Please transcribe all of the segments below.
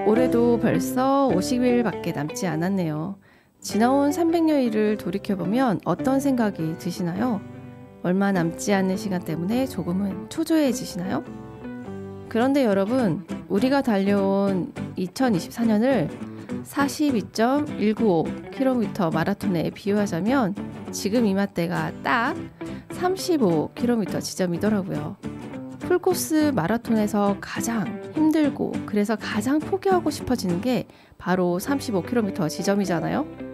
올해도 벌써 50일밖에 남지 않았네요. 지나온 300여일을 돌이켜보면 어떤 생각이 드시나요? 얼마 남지 않은 시간 때문에 조금은 초조해지시나요? 그런데 여러분, 우리가 달려온 2024년을 42.195km 마라톤에 비유하자면 지금 이맘때가 딱 35km 지점이더라고요. 풀코스 마라톤에서 가장 힘들고 그래서 가장 포기하고 싶어지는 게 바로 35km 지점이잖아요.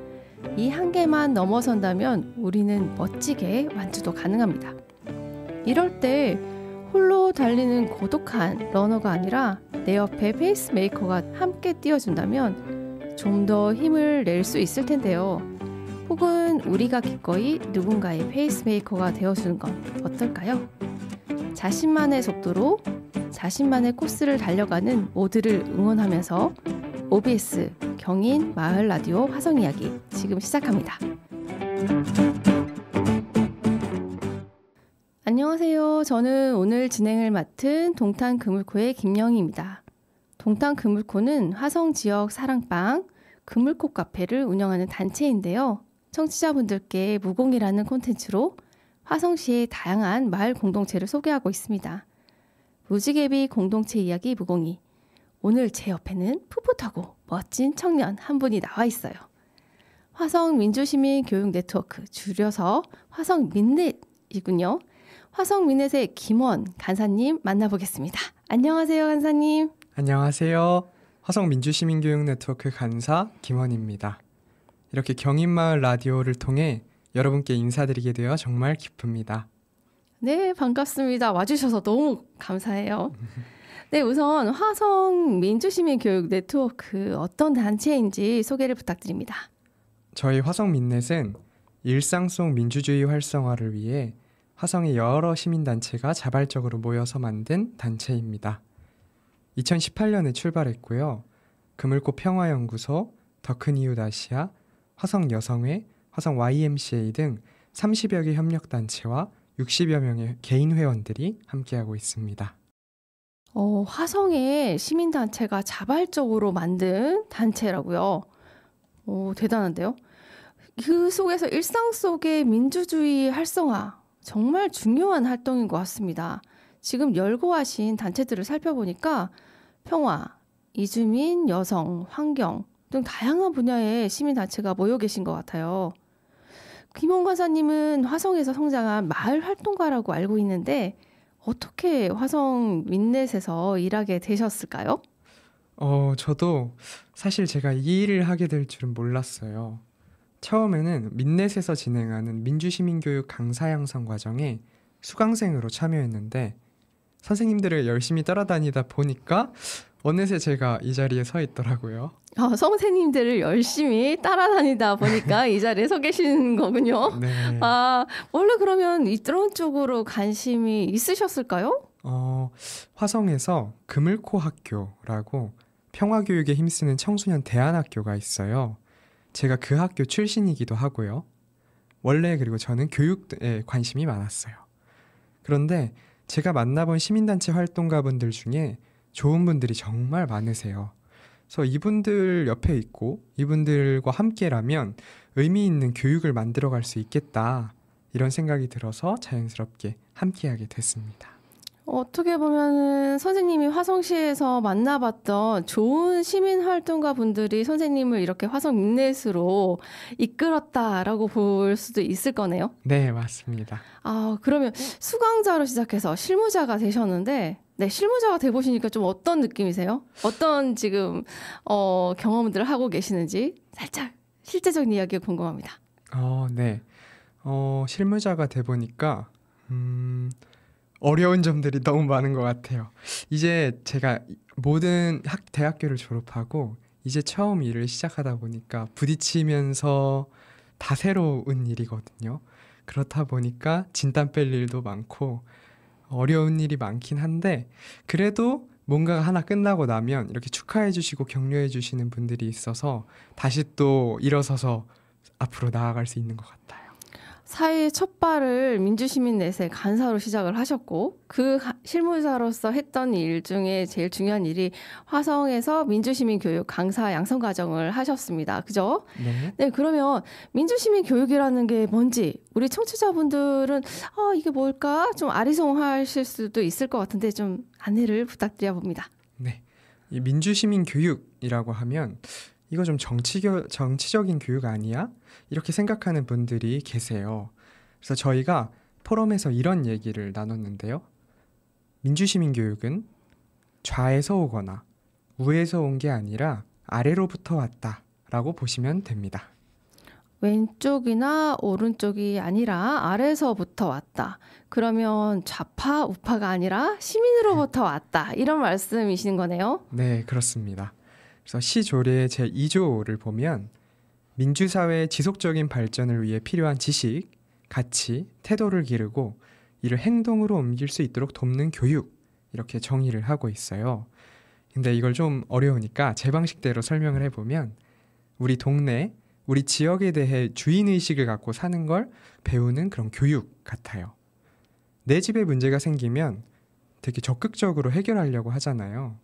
이 한계만 넘어선다면 우리는 멋지게 완주도 가능합니다. 이럴 때 홀로 달리는 고독한 러너가 아니라 내 옆에 페이스메이커가 함께 뛰어준다면 좀 더 힘을 낼 수 있을 텐데요. 혹은 우리가 기꺼이 누군가의 페이스메이커가 되어주는 건 어떨까요? 자신만의 속도로 자신만의 코스를 달려가는 모두를 응원하면서 OBS 경인 마을 라디오 화성 이야기 지금 시작합니다. 안녕하세요. 저는 오늘 진행을 맡은 동탄 그물코의 김영희입니다. 동탄 그물코는 화성 지역 사랑방 그물코 카페를 운영하는 단체인데요. 청취자분들께 무공이라는 콘텐츠로 화성시의 다양한 마을 공동체를 소개하고 있습니다. 무지개비 공동체 이야기 무공이. 오늘 제 옆에는 풋풋하고 멋진 청년 한 분이 나와 있어요. 화성 민주시민 교육 네트워크, 줄여서 화성 민넷이군요. 화성 민넷의 김원 간사님 만나보겠습니다. 안녕하세요, 간사님. 안녕하세요. 화성 민주시민교육 네트워크 간사 김원입니다. 이렇게 경인마을 라디오를 통해 여러분께 인사드리게 되어 정말 기쁩니다. 네, 반갑습니다. 와주셔서 너무 감사해요. 네, 우선 화성 민주시민교육 네트워크 어떤 단체인지 소개를 부탁드립니다. 저희 화성 민넷은 일상 속 민주주의 활성화를 위해 화성의 여러 시민단체가 자발적으로 모여서 만든 단체입니다. 2018년에 출발했고요. 그물코 평화연구소, 더 큰 이웃 아시아, 화성 여성회, 화성 YMCA 등 30여 개 협력단체와 60여 명의 개인 회원들이 함께하고 있습니다. 화성의 시민단체가 자발적으로 만든 단체라고요? 대단한데요? 그 속에서 일상 속의 민주주의 활성화, 정말 중요한 활동인 것 같습니다. 지금 열거하신 단체들을 살펴보니까 평화, 이주민, 여성, 환경 등 다양한 분야의 시민단체가 모여 계신 것 같아요. 김원 간사님은 화성에서 성장한 마을 활동가라고 알고 있는데 어떻게 화성 민넷에서 일하게 되셨을까요? 저도 사실 제가 이 일을 하게 될 줄은 몰랐어요. 처음에는 민넷에서 진행하는 민주시민교육 강사 양성 과정에 수강생으로 참여했는데 선생님들을 열심히 따라다니다 보니까 어느새 제가 이 자리에 서 있더라고요. 선생님들을 열심히 따라다니다 보니까 이 자리에 서 계신 거군요. 네. 원래 그러면 이런 쪽으로 관심이 있으셨을까요? 화성에서 그물코 학교라고 평화교육에 힘쓰는 청소년 대안학교가 있어요. 제가 그 학교 출신이기도 하고요. 원래 그리고 저는 교육에 관심이 많았어요. 그런데 제가 만나본 시민단체 활동가분들 중에 좋은 분들이 정말 많으세요. 그래서 이분들 옆에 있고 이분들과 함께라면 의미 있는 교육을 만들어갈 수 있겠다. 이런 생각이 들어서 자연스럽게 함께하게 됐습니다. 어떻게 보면 선생님이 화성시에서 만나봤던 좋은 시민활동가 분들이 선생님을 이렇게 화성 민넷으로 이끌었다라고 볼 수도 있을 거네요. 네, 맞습니다. 그러면 수강자로 시작해서 실무자가 되셨는데 네, 실무자가 돼보시니까 좀 어떤 느낌이세요? 어떤 지금 경험들을 하고 계시는지 살짝 실제적인 이야기가 궁금합니다. 네. 실무자가 돼보니까 어려운 점들이 너무 많은 것 같아요. 이제 제가 모든 대학교를 졸업하고 이제 처음 일을 시작하다 보니까 부딪히면서 다 새로운 일이거든요. 그렇다 보니까 진땀 뺄 일도 많고 어려운 일이 많긴 한데 그래도 뭔가 하나 끝나고 나면 이렇게 축하해 주시고 격려해 주시는 분들이 있어서 다시 또 일어서서 앞으로 나아갈 수 있는 것 같아요. 사회의 첫 발을 민주시민넷의 간사로 시작을 하셨고 그 실무자로서 했던 일 중에 제일 중요한 일이 화성에서 민주시민 교육 강사 양성 과정을 하셨습니다. 그죠? 네. 네, 그러면 민주시민 교육이라는 게 뭔지 우리 청취자분들은 이게 뭘까? 좀 아리송하실 수도 있을 것 같은데 좀 안내를 부탁드려 봅니다. 네. 이 민주시민 교육이라고 하면 이거 좀 정치적인 교육 아니야? 이렇게 생각하는 분들이 계세요. 그래서 저희가 포럼에서 이런 얘기를 나눴는데요. 민주시민 교육은 좌에서 오거나 우에서 온 게 아니라 아래로부터 왔다라고 보시면 됩니다. 왼쪽이나 오른쪽이 아니라 아래서부터 왔다. 그러면 좌파, 우파가 아니라 시민으로부터 왔다. 이런 말씀이신 거네요. 네, 그렇습니다. 그래서 시조례 제2조를 보면 민주사회의 지속적인 발전을 위해 필요한 지식, 가치, 태도를 기르고 이를 행동으로 옮길 수 있도록 돕는 교육 이렇게 정의를 하고 있어요. 근데 이걸 좀 어려우니까 제 방식대로 설명을 해보면 우리 동네, 우리 지역에 대해 주인의식을 갖고 사는 걸 배우는 그런 교육 같아요. 내 집에 문제가 생기면 되게 적극적으로 해결하려고 하잖아요.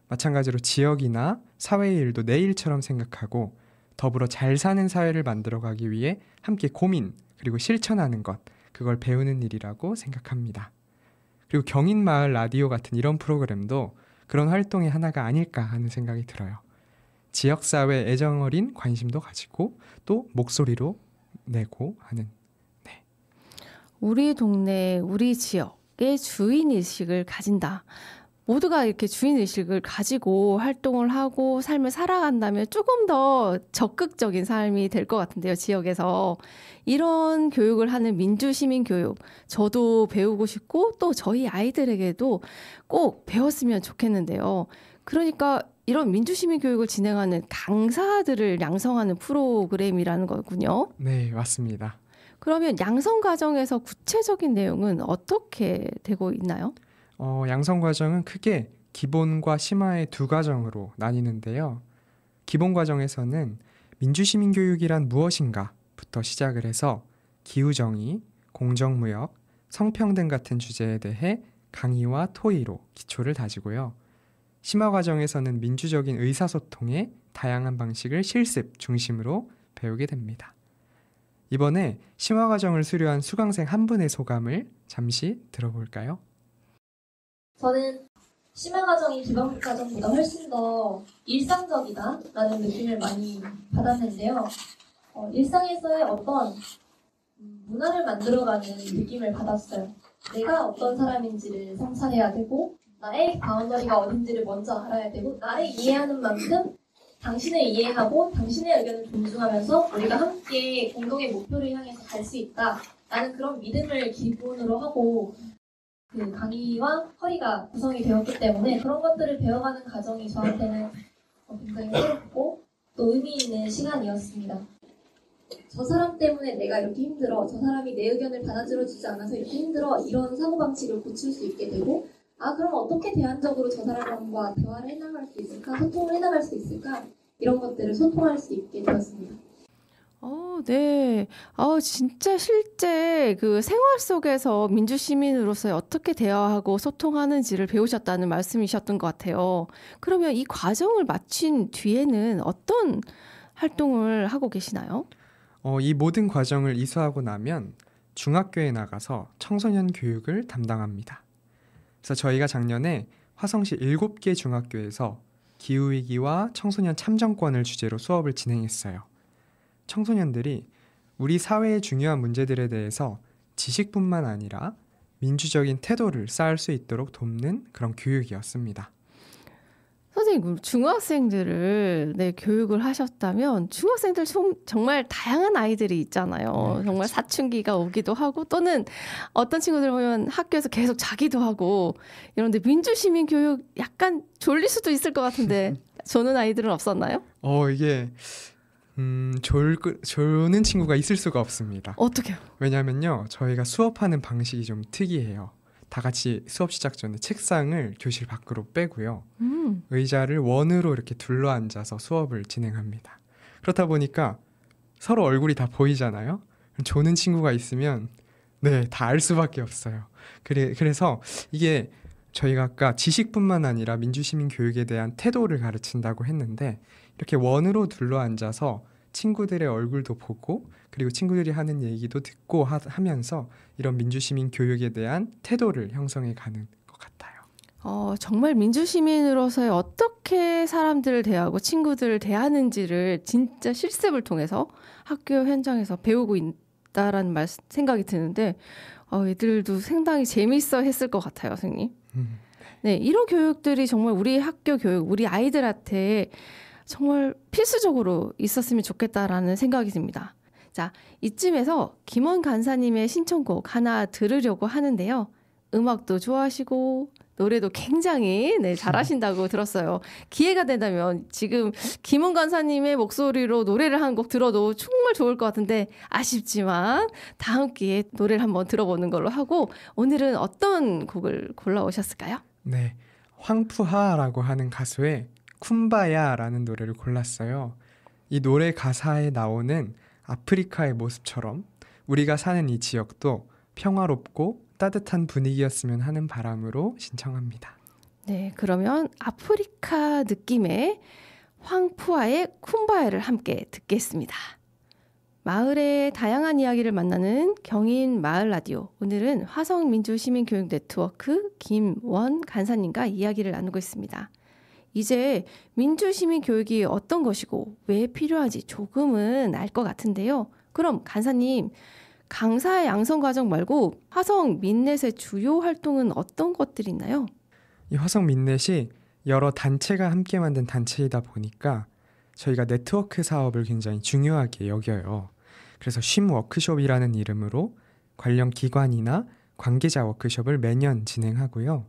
마찬가지로 지역이나 사회의 일도 내 일처럼 생각하고 더불어 잘 사는 사회를 만들어가기 위해 함께 고민 그리고 실천하는 것, 그걸 배우는 일이라고 생각합니다. 그리고 경인마을 라디오 같은 이런 프로그램도 그런 활동의 하나가 아닐까 하는 생각이 들어요. 지역사회 애정어린 관심도 가지고 또 목소리로 내고 하는. 네. 우리 동네, 우리 지역의 주인의식을 가진다. 모두가 이렇게 주인의식을 가지고 활동을 하고 삶을 살아간다면 조금 더 적극적인 삶이 될 것 같은데요, 지역에서. 이런 교육을 하는 민주시민 교육, 저도 배우고 싶고 또 저희 아이들에게도 꼭 배웠으면 좋겠는데요. 그러니까 이런 민주시민 교육을 진행하는 강사들을 양성하는 프로그램이라는 거군요. 네, 맞습니다. 그러면 양성 과정에서 구체적인 내용은 어떻게 되고 있나요? 양성 과정은 크게 기본과 심화의 두 과정으로 나뉘는데요. 기본 과정에서는 민주시민 교육이란 무엇인가부터 시작을 해서 기후정의, 공정무역, 성평등 같은 주제에 대해 강의와 토의로 기초를 다지고요. 심화 과정에서는 민주적인 의사소통의 다양한 방식을 실습 중심으로 배우게 됩니다. 이번에 심화 과정을 수료한 수강생 한 분의 소감을 잠시 들어볼까요? 저는 심화 과정이 기본 과정보다 훨씬 더 일상적이다라는 느낌을 많이 받았는데요. 일상에서의 어떤 문화를 만들어가는 느낌을 받았어요. 내가 어떤 사람인지를 성찰해야 되고 나의 바운더리가 어딘지를 먼저 알아야 되고 나를 이해하는 만큼 당신을 이해하고 당신의 의견을 존중하면서 우리가 함께 공동의 목표를 향해서 갈 수 있다라는 그런 믿음을 기본으로 하고 그 강의와 허리가 구성이 되었기 때문에 그런 것들을 배워가는 과정이 저한테는 굉장히 새롭고 또 의미 있는 시간이었습니다. 저 사람 때문에 내가 이렇게 힘들어, 저 사람이 내 의견을 받아들여주지 않아서 이렇게 힘들어, 이런 사고방식을 고칠 수 있게 되고 그럼 어떻게 대안적으로 저 사람과 대화를 해나갈 수 있을까, 소통을 해나갈 수 있을까, 이런 것들을 소통할 수 있게 되었습니다. 네. 진짜 실제 그 생활 속에서 민주시민으로서 어떻게 대화하고 소통하는지를 배우셨다는 말씀이셨던 것 같아요. 그러면 이 과정을 마친 뒤에는 어떤 활동을 하고 계시나요? 이 모든 과정을 이수하고 나면 중학교에 나가서 청소년 교육을 담당합니다. 그래서 저희가 작년에 화성시 7개 중학교에서 기후위기와 청소년 참정권을 주제로 수업을 진행했어요. 청소년들이 우리 사회의 중요한 문제들에 대해서 지식뿐만 아니라 민주적인 태도를 쌓을 수 있도록 돕는 그런 교육이었습니다. 선생님, 중학생들을 교육을 하셨다면 중학생들 정말 다양한 아이들이 있잖아요. 네, 정말 그렇죠. 사춘기가 오기도 하고 또는 어떤 친구들 보면 학교에서 계속 자기도 하고 이런데 민주시민 교육 약간 졸릴 수도 있을 것 같은데 조는 아이들은 없었나요? 이게 조는 친구가 있을 수가 없습니다. 어떻게요? 왜냐면요, 저희가 수업하는 방식이 좀 특이해요. 다 같이 수업 시작 전에 책상을 교실 밖으로 빼고요. 의자를 원으로 이렇게 둘러앉아서 수업을 진행합니다. 그렇다 보니까 서로 얼굴이 다 보이잖아요. 조는 친구가 있으면 네, 다 알 수밖에 없어요. 그래서 이게 저희가 아까 지식뿐만 아니라 민주시민 교육에 대한 태도를 가르친다고 했는데 이렇게 원으로 둘러앉아서 친구들의 얼굴도 보고 그리고 친구들이 하는 얘기도 듣고 하면서 이런 민주시민 교육에 대한 태도를 형성해 가는 것 같아요. 정말 민주시민으로서의 어떻게 사람들을 대하고 친구들을 대하는지를 진짜 실습을 통해서 학교 현장에서 배우고 있다라는 생각이 드는데 애들도 상당히 재밌어 했을 것 같아요, 선생님. 네, 이런 교육들이 정말 우리 학교 교육, 우리 아이들한테 정말 필수적으로 있었으면 좋겠다라는 생각이 듭니다. 자, 이쯤에서 김원 간사님의 신청곡 하나 들으려고 하는데요. 음악도 좋아하시고 노래도 굉장히 잘하신다고 들었어요. 기회가 된다면 지금 김원 간사님의 목소리로 노래를 한 곡 들어도 정말 좋을 것 같은데 아쉽지만 다음 기회에 노래를 한번 들어보는 걸로 하고 오늘은 어떤 곡을 골라오셨을까요? 네, 황푸하라고 하는 가수의 쿰바야라는 노래를 골랐어요. 이 노래 가사에 나오는 아프리카의 모습처럼 우리가 사는 이 지역도 평화롭고 따뜻한 분위기였으면 하는 바람으로 신청합니다. 네, 그러면 아프리카 느낌의 황푸아의 쿰바야를 함께 듣겠습니다. 마을의 다양한 이야기를 만나는 경인 마을 라디오. 오늘은 화성민주시민교육네트워크 김원 간사님과 이야기를 나누고 있습니다. 이제 민주시민교육이 어떤 것이고 왜 필요한지 조금은 알 것 같은데요. 그럼 간사님, 강사 양성 과정 말고 화성 민넷의 주요 활동은 어떤 것들이 있나요? 이 화성 민넷이 여러 단체가 함께 만든 단체이다 보니까 저희가 네트워크 사업을 굉장히 중요하게 여겨요. 그래서 쉼 워크숍이라는 이름으로 관련 기관이나 관계자 워크숍을 매년 진행하고요.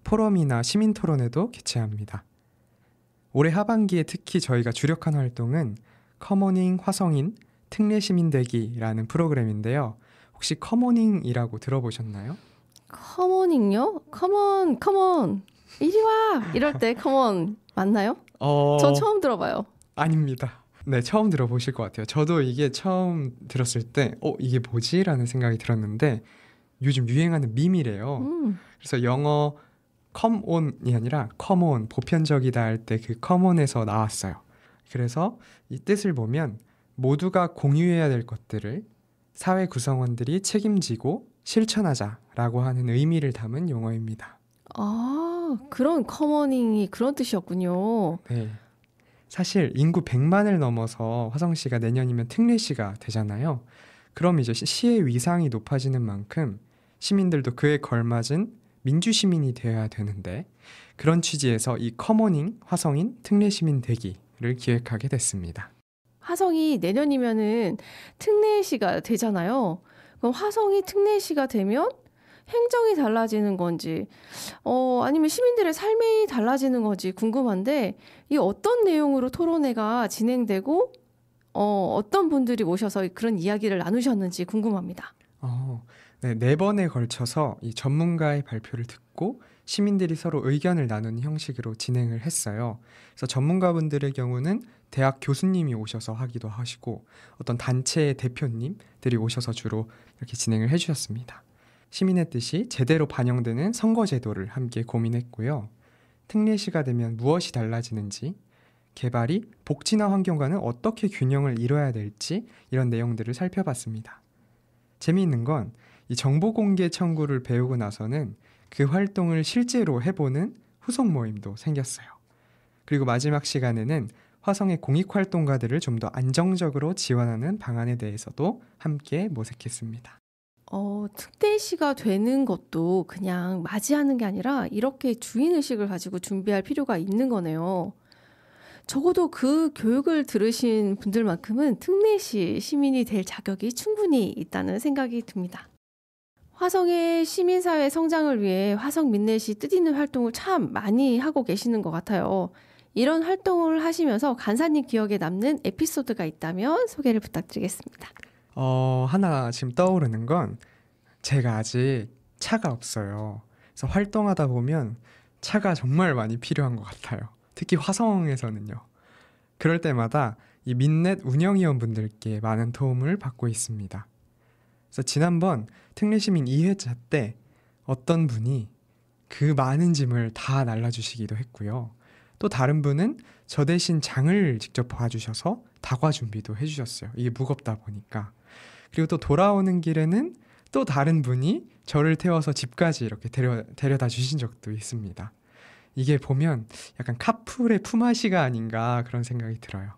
포럼이나 시민 토론회도 개최합니다. 올해 하반기에 특히 저희가 주력한 활동은 커머닝 화성인 특례시민되기라는 프로그램인데요. 혹시 커머닝이라고 들어보셨나요? 커머닝요? 커먼 이리 와 이럴 때 커먼 맞나요? 전 처음 들어봐요. 아닙니다. 네, 처음 들어보실 것 같아요. 저도 이게 처음 들었을 때 이게 뭐지? 라는 생각이 들었는데 요즘 유행하는 밈이래요. 그래서 영어 come on이 아니라 come on, 보편적이다 할 때 그 come on에서 나왔어요. 그래서 이 뜻을 보면 모두가 공유해야 될 것들을 사회 구성원들이 책임지고 실천하자라고 하는 의미를 담은 용어입니다. 아, 그런 커머닝이 그런 뜻이었군요. 네. 사실 인구 100만을 넘어서 화성시가 내년이면 특례시가 되잖아요. 그럼 이제 시의 위상이 높아지는 만큼 시민들도 그에 걸맞은 민주시민이 되어야 되는데 그런 취지에서 이 커머닝 화성인 특례시민 되기를 기획하게 됐습니다. 화성이 내년이면은 특례시가 되잖아요. 그럼 화성이 특례시가 되면 행정이 달라지는 건지 아니면 시민들의 삶이 달라지는 건지 궁금한데 이 어떤 내용으로 토론회가 진행되고 어떤 분들이 모셔서 그런 이야기를 나누셨는지 궁금합니다. 네, 4번에 걸쳐서 이 전문가의 발표를 듣고 시민들이 서로 의견을 나누는 형식으로 진행을 했어요. 그래서 전문가분들의 경우는 대학 교수님이 오셔서 하기도 하시고 어떤 단체의 대표님들이 오셔서 주로 이렇게 진행을 해주셨습니다. 시민의 뜻이 제대로 반영되는 선거제도를 함께 고민했고요. 특례시가 되면 무엇이 달라지는지, 개발이 복지나 환경과는 어떻게 균형을 이뤄야 될지 이런 내용들을 살펴봤습니다. 재미있는 건 이 정보 공개 청구를 배우고 나서는 그 활동을 실제로 해보는 후속 모임도 생겼어요. 그리고 마지막 시간에는 화성의 공익활동가들을 좀 더 안정적으로 지원하는 방안에 대해서도 함께 모색했습니다. 특례시가 되는 것도 그냥 맞이하는 게 아니라 이렇게 주인의식을 가지고 준비할 필요가 있는 거네요. 적어도 그 교육을 들으신 분들만큼은 특례시 시민이 될 자격이 충분히 있다는 생각이 듭니다. 화성의 시민사회 성장을 위해 화성 민넷이 뜻있는 활동을 참 많이 하고 계시는 것 같아요. 이런 활동을 하시면서 간사님 기억에 남는 에피소드가 있다면 소개를 부탁드리겠습니다. 하나 지금 떠오르는 건 제가 아직 차가 없어요. 그래서 활동하다 보면 차가 정말 많이 필요한 것 같아요. 특히 화성에서는요. 그럴 때마다 이 민넷 운영위원분들께 많은 도움을 받고 있습니다. 그래서 지난번 특례시민 2회차 때 어떤 분이 그 많은 짐을 다 날라주시기도 했고요. 또 다른 분은 저 대신 장을 직접 봐주셔서 다과 준비도 해주셨어요. 이게 무겁다 보니까. 그리고 또 돌아오는 길에는 또 다른 분이 저를 태워서 집까지 이렇게 데려다 주신 적도 있습니다. 이게 보면 약간 카풀의 품앗이가 아닌가 그런 생각이 들어요.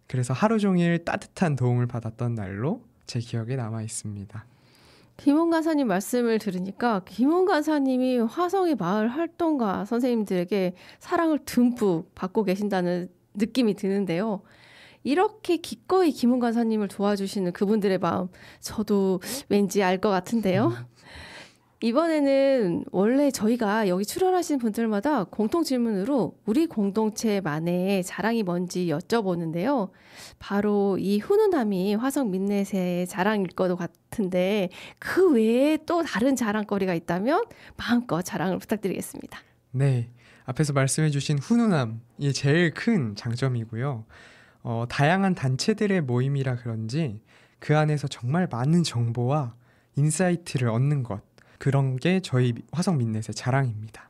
그래서 하루 종일 따뜻한 도움을 받았던 날로 제 기억에 남아 있습니다. 김훈 간사님 말씀을 들으니까 김훈 간사님이 화성의 마을 활동가 선생님들에게 사랑을 듬뿍 받고 계신다는 느낌이 드는데요. 이렇게 기꺼이 김훈 간사님을 도와주시는 그분들의 마음, 저도 왠지 알 것 같은데요. 이번에는 원래 저희가 여기 출연하신 분들마다 공통 질문으로 우리 공동체만의 자랑이 뭔지 여쭤보는데요. 바로 이 훈훈함이 화성 민넷의 자랑일 것 같은데 그 외에 또 다른 자랑거리가 있다면 마음껏 자랑을 부탁드리겠습니다. 네, 앞에서 말씀해주신 훈훈함이 제일 큰 장점이고요. 다양한 단체들의 모임이라 그런지 그 안에서 정말 많은 정보와 인사이트를 얻는 것, 그런 게 저희 화성 민넷의 자랑입니다.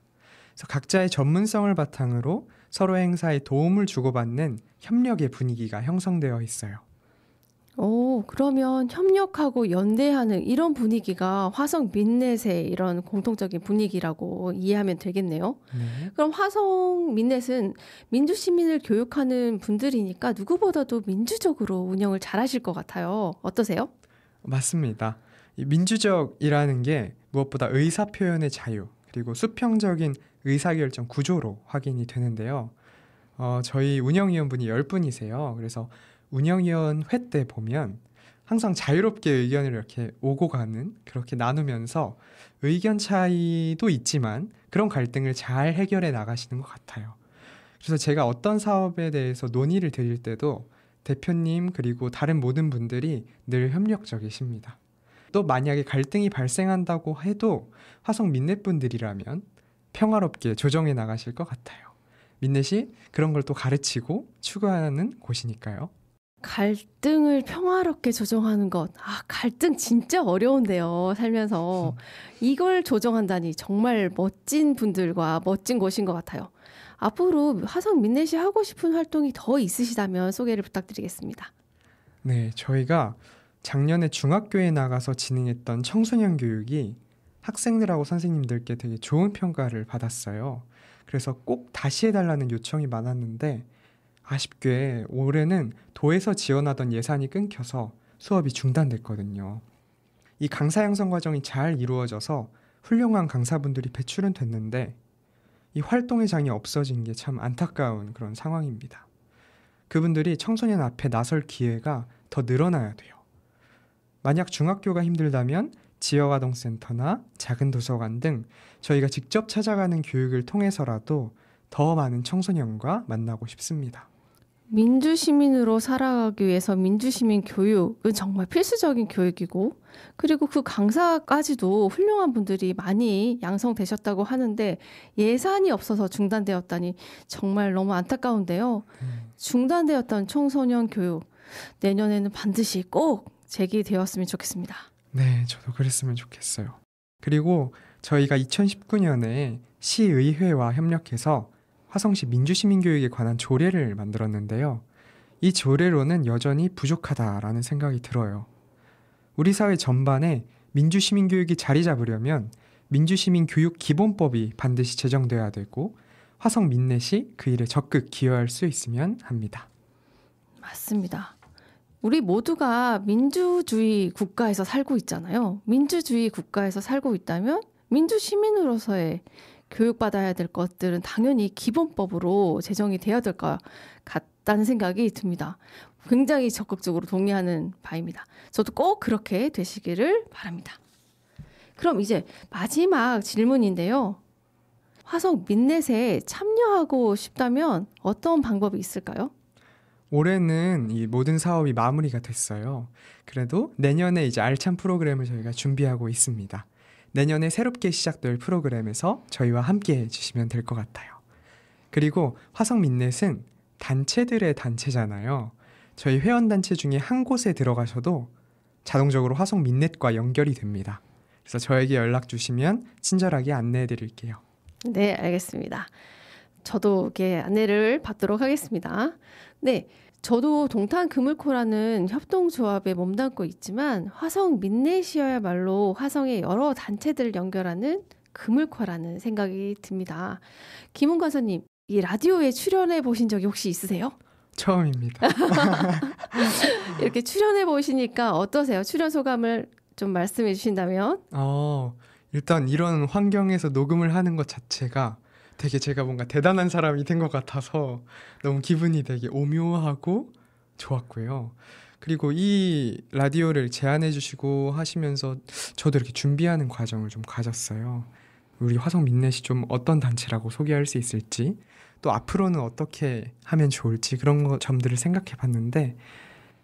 그래서 각자의 전문성을 바탕으로 서로 행사에 도움을 주고받는 협력의 분위기가 형성되어 있어요. 오, 그러면 협력하고 연대하는 이런 분위기가 화성 민넷의 이런 공통적인 분위기라고 이해하면 되겠네요. 네. 그럼 화성 민넷은 민주시민을 교육하는 분들이니까 누구보다도 민주적으로 운영을 잘하실 것 같아요. 어떠세요? 맞습니다. 이 민주적이라는 게 무엇보다 의사표현의 자유 그리고 수평적인 의사결정 구조로 확인이 되는데요. 저희 운영위원분이 10분이세요. 그래서 운영위원 회 때 보면 항상 자유롭게 의견을 이렇게 오고 가는, 그렇게 나누면서 의견 차이도 있지만 그런 갈등을 잘 해결해 나가시는 것 같아요. 그래서 제가 어떤 사업에 대해서 논의를 드릴 때도 대표님 그리고 다른 모든 분들이 늘 협력적이십니다. 또 만약에 갈등이 발생한다고 해도 화성 민넷 분들이라면 평화롭게 조정해 나가실 것 같아요. 민넷이 그런 걸 또 가르치고 추구하는 곳이니까요. 갈등을 평화롭게 조정하는 것. 갈등 진짜 어려운데요, 살면서. 이걸 조정한다니 정말 멋진 분들과 멋진 곳인 것 같아요. 앞으로 화성 민넷이 하고 싶은 활동이 더 있으시다면 소개를 부탁드리겠습니다. 네, 저희가 작년에 중학교에 나가서 진행했던 청소년 교육이 학생들하고 선생님들께 되게 좋은 평가를 받았어요. 그래서 꼭 다시 해달라는 요청이 많았는데 아쉽게 올해는 도에서 지원하던 예산이 끊겨서 수업이 중단됐거든요. 이 강사 양성 과정이 잘 이루어져서 훌륭한 강사분들이 배출은 됐는데 이 활동의 장이 없어진 게 참 안타까운 그런 상황입니다. 그분들이 청소년 앞에 나설 기회가 더 늘어나야 돼요. 만약 중학교가 힘들다면 지역아동센터나 작은 도서관 등 저희가 직접 찾아가는 교육을 통해서라도 더 많은 청소년과 만나고 싶습니다. 민주시민으로 살아가기 위해서 민주시민 교육은 정말 필수적인 교육이고, 그리고 그 강사까지도 훌륭한 분들이 많이 양성되셨다고 하는데 예산이 없어서 중단되었다니 정말 너무 안타까운데요. 중단되었던 청소년 교육, 내년에는 반드시 꼭 재개되었으면 좋겠습니다. 네, 저도 그랬으면 좋겠어요. 그리고 저희가 2019년에 시의회와 협력해서 화성시 민주시민교육에 관한 조례를 만들었는데요. 이 조례로는 여전히 부족하다라는 생각이 들어요. 우리 사회 전반에 민주시민교육이 자리 잡으려면 민주시민교육기본법이 반드시 제정돼야 되고 화성 민넷이 그 일에 적극 기여할 수 있으면 합니다. 맞습니다. 우리 모두가 민주주의 국가에서 살고 있잖아요. 민주주의 국가에서 살고 있다면 민주시민으로서의 교육받아야 될 것들은 당연히 기본법으로 제정이 되어야 될 것 같다는 생각이 듭니다. 굉장히 적극적으로 동의하는 바입니다. 저도 꼭 그렇게 되시기를 바랍니다. 그럼 이제 마지막 질문인데요. 화성 민넷에 참여하고 싶다면 어떤 방법이 있을까요? 올해는 이 모든 사업이 마무리가 됐어요. 그래도 내년에 이제 알찬 프로그램을 저희가 준비하고 있습니다. 내년에 새롭게 시작될 프로그램에서 저희와 함께 해주시면 될 것 같아요. 그리고 화성 민넷은 단체들의 단체잖아요. 저희 회원단체 중에 한 곳에 들어가셔도 자동적으로 화성 민넷과 연결이 됩니다. 그래서 저에게 연락 주시면 친절하게 안내해 드릴게요. 네, 알겠습니다. 저도 이렇게 안내를 받도록 하겠습니다. 네, 저도 동탄그물코라는 협동조합에 몸담고 있지만 화성 민넷이어야말로 화성의 여러 단체들을 연결하는 그물코라는 생각이 듭니다. 김훈 간사님, 이 라디오에 출연해 보신 적이 혹시 있으세요? 처음입니다. 이렇게 출연해 보시니까 어떠세요? 출연 소감을 좀 말씀해 주신다면? 일단 이런 환경에서 녹음을 하는 것 자체가 되게 제가 뭔가 대단한 사람이 된 것 같아서 너무 기분이 되게 오묘하고 좋았고요. 그리고 이 라디오를 제안해 주시고 하시면서 저도 이렇게 준비하는 과정을 좀 가졌어요. 우리 화성 민넷이 좀 어떤 단체라고 소개할 수 있을지, 또 앞으로는 어떻게 하면 좋을지 그런 점들을 생각해 봤는데,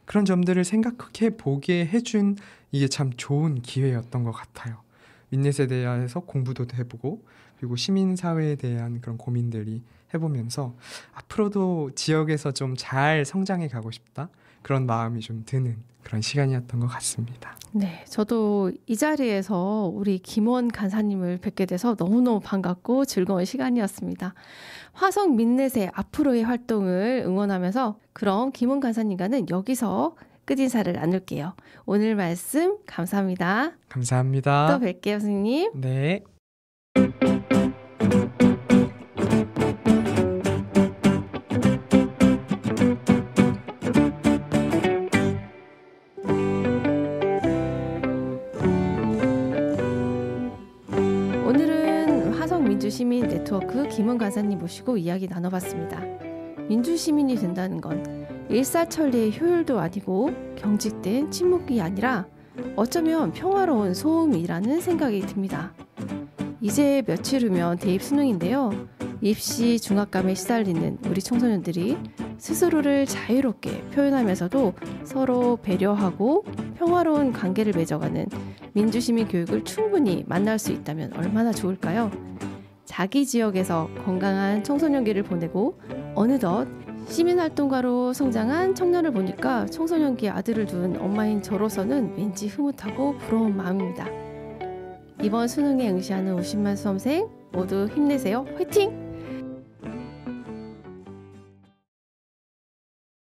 그런 점들을 생각해 보게 해준 이게 참 좋은 기회였던 것 같아요. 민넷에 대해서 공부도 해보고, 그리고 시민사회에 대한 그런 고민들이 해보면서 앞으로도 지역에서 좀 잘 성장해 가고 싶다, 그런 마음이 좀 드는 그런 시간이었던 것 같습니다. 네, 저도 이 자리에서 우리 김원 간사님을 뵙게 돼서 너무너무 반갑고 즐거운 시간이었습니다. 화성 민넷의 앞으로의 활동을 응원하면서 그럼 김원 간사님과는 여기서 끝인사를 나눌게요. 오늘 말씀 감사합니다. 감사합니다. 또 뵐게요, 선생님. 네. 오늘은 화성민주시민 네트워크 김은 간사님 모시고 이야기 나눠봤습니다. 민주시민이 된다는 건 일사천리의 효율도 아니고 경직된 침묵이 아니라 어쩌면 평화로운 소음이라는 생각이 듭니다. 이제 며칠 후면 대입 수능인데요. 입시 중압감에 시달리는 우리 청소년들이 스스로를 자유롭게 표현하면서도 서로 배려하고 평화로운 관계를 맺어가는 민주시민 교육을 충분히 만날 수 있다면 얼마나 좋을까요? 자기 지역에서 건강한 청소년기를 보내고 어느덧 시민활동가로 성장한 청년을 보니까 청소년기에 아들을 둔 엄마인 저로서는 왠지 흐뭇하고 부러운 마음입니다. 이번 수능에 응시하는 50만 수험생 모두 힘내세요. 화이팅!